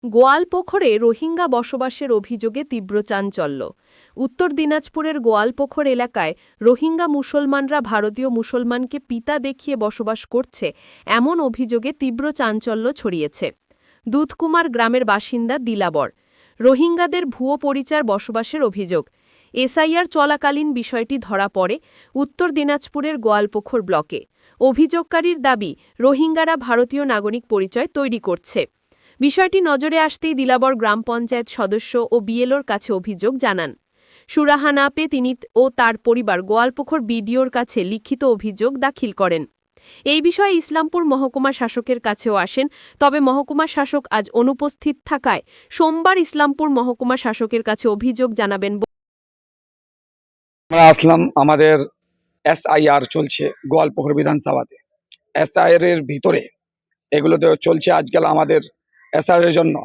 গোয়ালপোখরে রোহিঙ্গা বসবাসের অভিযোগে তীব্র চাঞ্চল্য। উত্তর দিনাজপুরের গোয়ালপোখর এলাকায় রোহিঙ্গা মুসলমানরা ভারতীয় মুসলমানকে পিতা দেখিয়ে বসবাস করছে এমন অভিযোগে তীব্র চাঞ্চল্য ছড়িয়েছে। দুধকুমার গ্রামের বাসিন্দা দিলাবর রোহিঙ্গাদের ভুয়ো পরিচয় বসবাসের অভিযোগ। এসআইআর চলাকালীন বিষয়টি ধরা পড়ে উত্তর দিনাজপুরের গোয়ালপোখর ব্লকে। অভিযোগকারীর দাবি রোহিঙ্গারা ভারতীয় নাগরিক পরিচয় তৈরি করছে। বিষয়টি নজরে আসতেই দিলাবর গ্রাম পঞ্চায়েত সদস্য ও বিএলওর কাছে অভিযোগ জানান। সুরাহা না পেয়ে তিনি ও তার পরিবার গোয়ালপোখর বিডিওর কাছে লিখিত অভিযোগ দাখিল করেন। এই বিষয়ে ইসলামপুর মহকুমা শাসকের কাছেও আসেন, তবে মহকুমা শাসক আজ অনুপস্থিত থাকায় সোমবার ইসলামপুর মহকুমা শাসকের কাছে অভিযোগ জানাবেন। আমরা আসলাম, আমাদের এসআইআর চলছে গোয়ালপোখর বিধানসভাতে। এসআইআর এর ভিতরে এগুলোতে চলছে আজকাল আমাদের এসআইআর এর জন্য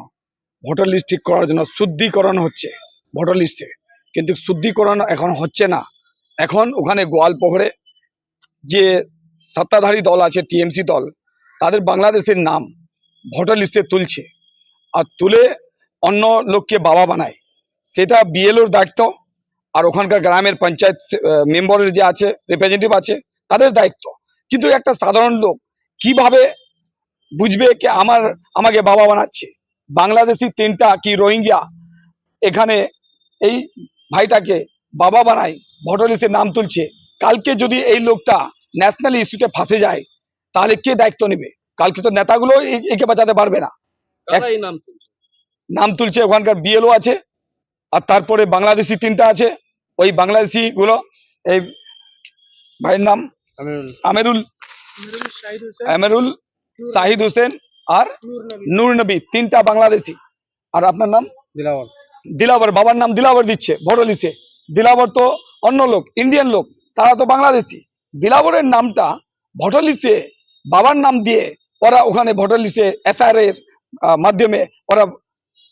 ভোটার লিস্ট ঠিক করার জন্য শুদ্ধিকরণ হচ্ছে ভোটার লিস্টে, কিন্তু শুদ্ধিকরণ এখন হচ্ছে না। এখন ওখানে গোয়ালপোখরে যে সত্তাধারী দল আছে টিএমসি দল, তাদের বাংলাদেশের নাম ভোটার লিস্টে তুলছে আর তুলে অন্য লোককে বাবা বানায়। সেটা বিএলওর দায়িত্ব আর ওখানকার গ্রামের পঞ্চায়েত মেম্বারের যে আছে রিপ্রেজেন্টেটিভ আছে তাদের দায়িত্ব। কিন্তু একটা সাধারণ লোক কিভাবে বুঝবে কি আমাকে বাবা বানাচ্ছে? বাংলাদেশি তিনটা কি রোহিঙ্গা এখানে এই ভাইটাকে বাবা বানায়, ভোটার লিস্টে নাম তুলছে। কালকে যদি এই লোকটা ন্যাশনাল ইস্যুতে ফাঁসে যায় তাহলে কে দায়িত্ব নেবে? কালকে তো নেতাগুলো একে বাঁচাতে পারবে না। নাম তুলছে ওখানকার বিএলও আছে, আর তারপরে বাংলাদেশি তিনটা আছে। ওই বাংলাদেশি গুলো এই ভাইয়ের নাম আমেরুল শাহিদ হোসেন আর নূর নবী, তিনটা বাংলাদেশি। আর আপনার নাম দিলাবর, বাবার নাম দিলাবর দিচ্ছে ভোটার লিস্টে। দিলাবর তো অন্য লোক, ইন্ডিয়ান লোক, তারা তো বাংলাদেশি। দিলাবরের নামটা ভোটার লিস্টে বাবার নাম দিয়ে ওরা ওখানে ভোটার লিস্টে এসআইআর এর মাধ্যমে ওরা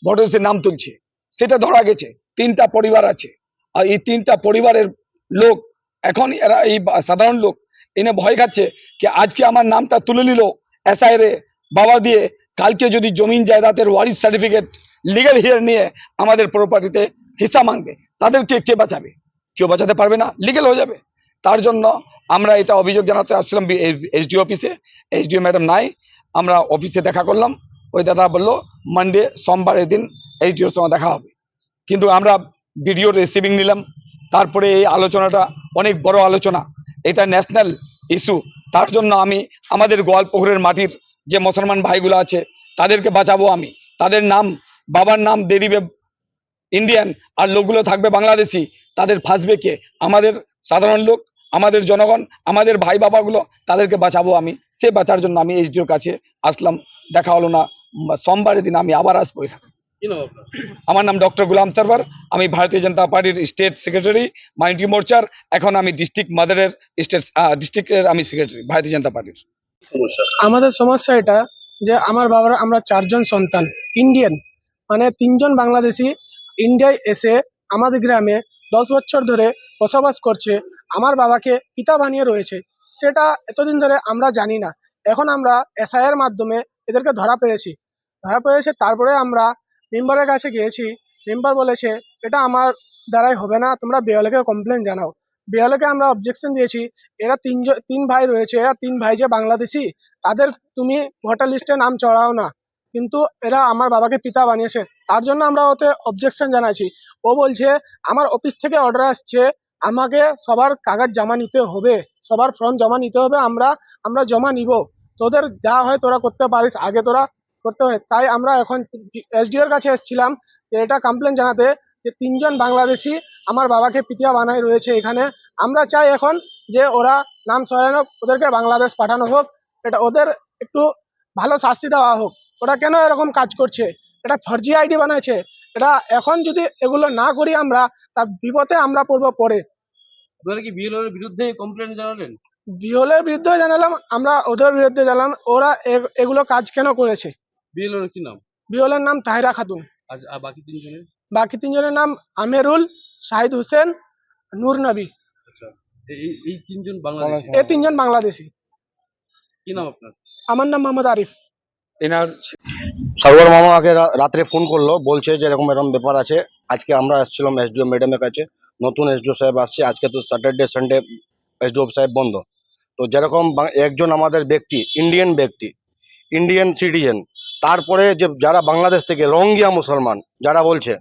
ভোটার লিস্টে নাম তুলছে। সেটা ধরা গেছে। তিনটা পরিবার আছে, আর এই তিনটা পরিবারের লোক এখন এরা এই সাধারণ লোক এনে ভয় খাচ্ছে যে আজকে আমার নামটা তুলে নিল এসআইআর এ বাবা দিয়ে, কালকে যদি জমিন জায়দাতের ওয়ারিশ সার্টিফিকেট লিগ্যাল হিয়ার নিয়ে আমাদের প্রপার্টিতে হিস্সা মাংবে, তাদেরকে কে বাঁচাবে? কেউ বাঁচাতে পারবে না, লিগ্যাল হয়ে যাবে। তার জন্য আমরা এটা অভিযোগ জানাতে আসছিলাম এসডিও অফিসে। এসডিও ম্যাডাম নাই, আমরা অফিসে দেখা করলাম। ওই দাদা বললো মানডে সোমবারের দিন এসডিওর সঙ্গে দেখা হবে। কিন্তু আমরা ভিডিও রিসিভিং নিলাম। তারপরে এই আলোচনাটা অনেক বড় আলোচনা, এটা ন্যাশনাল ইস্যু। তার জন্য আমি আমাদের গোয়ালপোখরের মাটির যে মুসলমান ভাইগুলো আছে তাদেরকে বাঁচাবো। আমি তাদের নাম, বাবার নাম দিয়ে দিবে ইন্ডিয়ান আর লোকগুলো থাকবে বাংলাদেশি। তাদের ফাঁসবে কে? আমাদের সাধারণ লোক, আমাদের জনগণ, আমাদের ভাই বাবাগুলো, তাদেরকে বাঁচাবো আমি। সে বাঁচার জন্য আমি এসডিওর কাছে আসলাম। দেখা হলো না, সোমবারের দিন আমি আবার আসবো এখানে। আমার নাম ডক্টর গুলাম সরওয়ার, আমি ভারতীয় জনতা পার্টির স্টেট সেক্রেটারি মাইনরিটি মোর্চার। এখন আমি ডিস্ট্রিক্ট মাদারের ডিস্ট্রিক্টের আমি সেক্রেটারি ভারতীয় জনতা পার্টির। আমাদের সমস্যা এটা যে আমার বাবার আমরা চারজন সন্তান ইন্ডিয়ান, মানে তিনজন বাংলাদেশি ইন্ডিয়ায় এসে আমাদের গ্রামে 10 বছর ধরে বসবাস করছে। আমার বাবাকে পিতা বানিয়ে রয়েছে, সেটা এতদিন ধরে আমরা জানি না। এখন আমরা এসআইআর মাধ্যমে এদেরকে ধরা পড়েছে। তারপরে আমরা মেম্বারের কাছে গিয়েছি। মেম্বার বলেছে এটা আমার দ্বারাই হবে না, তোমরা বিএলওকে কমপ্লেন জানাও। বিএলওকে আমরা অবজেকশন দিয়েছি। এরা তিন ভাই রয়েছে, এরা তিন ভাই যে বাংলাদেশি, তাদের তুমি ভোটার লিস্টে নাম চড়াও না, কিন্তু এরা আমার বাবাকে পিতা বানিয়েছে। তার জন্য আমরা ওতে অবজেকশন জানাইছি। ও বলছে আমার অফিস থেকে অর্ডার আসছে, আমাকে সবার কাগজ জমা নিতে হবে, সবার ফর্ম জমা নিতে হবে। আমরা জমা নিব, তোদের যা হয় তোরা করতে পারিস, আগে তোরা করতে হয়। তাই আমরা এখন এসডিওর কাছে এসেছিলাম যে এটা কমপ্লেন জানাতে, যে তিনজন বাংলাদেশি আমার বাবাকে পিতা বানাই রয়েছে এখানে। আমরা চাই এখন যে ওরা নাম সরানো, ওদেরকে বাংলাদেশ পাঠানো হোক। এটা ওদের একটু ভালো শাস্তি দেওয়া হোক। ওরা কেন এরকম কাজ করছে? এটা ফর্জি আইডি বানাইছে। এটা এখন যদি এগুলো না করি আমরা, তার বিপদে আমরা পড়বো পরে। আপনারা কি বিএলওর বিরুদ্ধে কমপ্লেন জানালেন? বিহলের বিরুদ্ধে জানালাম, আমরা ওদের বিরুদ্ধে জানালাম। ওরা এগুলো কাজ কেন করেছে? বিএলওর কি নাম? বিহলের নাম তাহিরা খাতুন। আর বাকি তিনজনের? বাকি তিনজনের নাম আমেরুল, শাহিদ হোসেন, নূর নবী। আচ্ছা, এই তিনজন বাংলাদেশি? এই তিনজন বাংলাদেশি। কি নাম আপনার? আমার নাম মোহাম্মদ আরিফ। এনার সাগর মামা আগে রাত্রে ফোন করলো, বলছে যে এরকম এরকম ব্যাপার আছে। আজকে আমরা আসছিলাম এসডিও ম্যাডামের কাছে, নতুন এসডিও সাহেব আসছে। আজকে তো স্যাটারডে সানডে এসডিও সাহেব বন্ধ। তো যেরকম একজন আমাদের ব্যক্তি, ইন্ডিয়ান সিটিজেন, তারপরে যে যারা বাংলাদেশ থেকে রোহিঙ্গা মুসলমান যারা বলছে,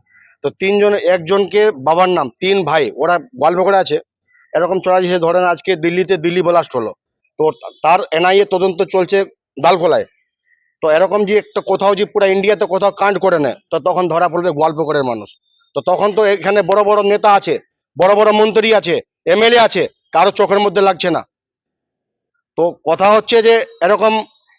তো তিনজন, একজনকে বাবার নাম, তিন ভাই, ওরা গোয়ালপাড়া আছে। এরকম চলা যাচ্ছে, ধরেন আজকে দিল্লি ব্লাস্ট হলো, তো তার এনআইএ তদন্ত চলছে ডালখোলায়। তো এরকম যে একটা কোথাও যে পুরো ইন্ডিয়াতে কোথাও কাণ্ড করে নেয়, তো তখন ধরা পড়বে গোয়ালপাড়ার মানুষ। তো তখন তো এখানে বড় বড় নেতা আছে, বড় বড় মন্ত্রী আছে, এমএলএ আছে, কারো চোখের মধ্যে লাগছে না। তো কথা হচ্ছে যে এরকম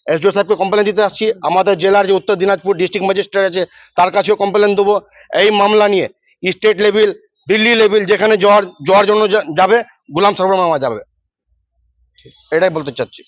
এসডিও সাহেবকে কমপ্লেন দিতে আসছি। আমাদের জেলার যে উত্তর দিনাজপুর ডিস্ট্রিক্ট ম্যাজিস্ট্রেট আছে, তার কাছেও কমপ্লেন দেবো এই মামলা নিয়ে। স্টেট লেভেল, দিল্লি লেভেল, যেখানে যাওয়ার জন্য যাবে, গোলাম সরবর মামা যাবে, এটাই বলতে চাচ্ছি।